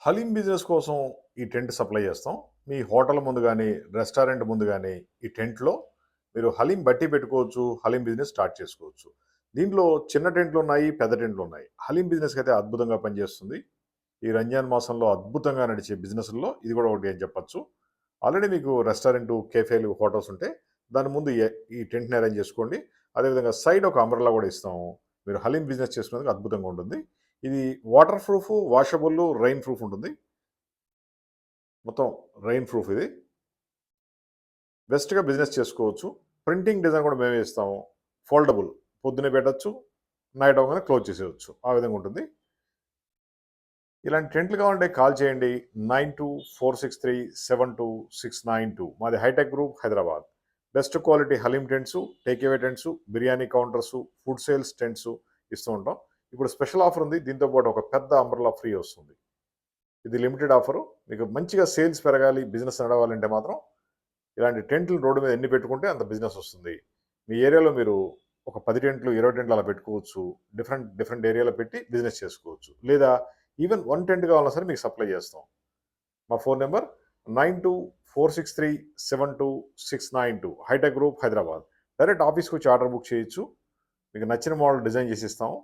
Haleem business కోసం ఈ tent supply చేస్తాం. మీ హోటల్ ముందు గాని, రెస్టారెంట్ ముందు గాని ఈ టెంట్‌లో మీరు హలీం బట్టి పెట్టుకోవచ్చు. హలీం బిజినెస్ స్టార్ట్ చేసుకోవచ్చు. దీంట్లో చిన్న టెంట్లున్నాయి, పెద్ద టెంట్లున్నాయి. హలీం బిజినెస్‌కైతే అద్భుతంగా పనిచేస్తుంది. ఈ రంజాన్ మాసంలో అద్భుతంగా నడిచే బిజినెస్‌ల్లో ఇది కూడా ఒకటి అని చెప్పొచ్చు. ఆల్రెడీ మీకు రెస్టారెంటు, కేఫేలు, హోటల్స్ ఉంటే దాని ముందు ఈ టెంట్‌ని అరేంజ్ చేసుకోండి. అదేవిధంగా సైడ్ ఒక అంబ్రెల్లా కూడా ఇస్తాము. మీరు హలీం బిజినెస్ చేసుకునేందుకు అద్భుతంగా ఉంటుంది. ఇది water proof, washable, rain proof ఉంటుంది. మొత్తం రెయిన్ ప్రూఫ్ ఇది. బెస్ట్‌గా బిజినెస్ చేసుకోవచ్చు. ప్రింటింగ్ డిజైన్ కూడా మేమే ఇస్తాము. ఫోల్డబుల్. పొద్దున్నే పెట్టొచ్చు. నైట్ అవ్వగానే క్లోజ్ చేసేయొచ్చు. ఆ విధంగా ఉంటుంది. ఇలాంటి టెంట్లు కావాలంటే కాల్ చేయండి. 9246372692. మాది hi-tech group Hyderabad. Best quality haleem tents, take away tents, biryani counters, food sales tents ఇస్తూ ఉంటాం. ఇప్పుడు స్పెషల్ ఆఫర్ ఉంది. దీంతో పాటు ఒక పెద్ద అంబ్రెల్లా ఫ్రీ వస్తుంది. ఇది లిమిటెడ్ ఆఫరు. మీకు మంచిగా సేల్స్ పెరగాలి, బిజినెస్ నడవాలంటే మాత్రం ఇలాంటి టెంట్లు రోడ్డు మీద ఎన్ని పెట్టుకుంటే అంత బిజినెస్ వస్తుంది. మీ ఏరియాలో మీరు ఒక 10 టెంట్లు, 20 టెంట్లు అలా పెట్టుకోవచ్చు. డిఫరెంట్ డిఫరెంట్ ఏరియాలో పెట్టి బిజినెస్ చేసుకోవచ్చు. లేదా ఈవెన్ 1 టెంట్ కావాలన్నా సరే మీకు సప్లై చేస్తాం. మా phone number 9246372692. Hitech group Hyderabad. Direct ఆఫీస్‌కి వచ్చి ఆర్డర్ బుక్ చేయొచ్చు. మీకు నచ్చిన మోడల్ డిజైన్ చేసి ఇస్తాము.